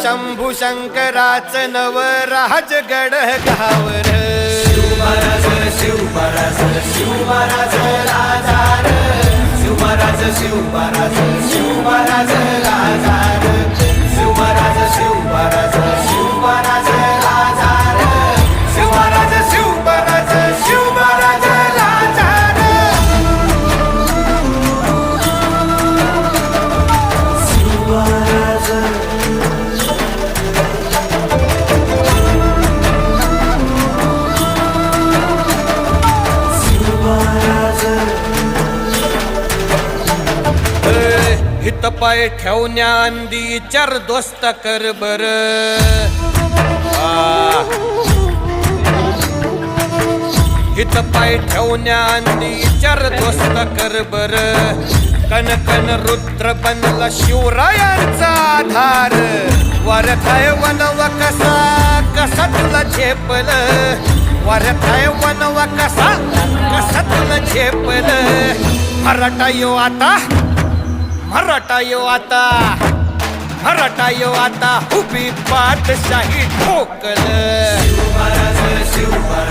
शंभू शंकराच नवराज गडगावर शिवमहाराज शिवमहाराज शिवमहाराज राजार शिवमहाराज शिवमहाराज शिवमहाराज राजार शिवमहाराज शिवमहाराज शिवमहाराज राजार शिवमहाराज शिवमहाराज शिवमहाराज राजार शिवमहाराज हित पाय ठेवण्या अंदी चार दोस्त कर बर हित पाय ठेवण्या अंदी चार दोस्त कर बर कन कन रुद्र बनला शिवरायांचा आधार वरथाय वनव कसा कसा तुला झेपल वरथाय वनव कसा कसा तुला झेपल मराठा यो आता मराठा यो आता मराठा यो आता उभी पाठशाही ठोकल शिवमहाराज शिवमहाराज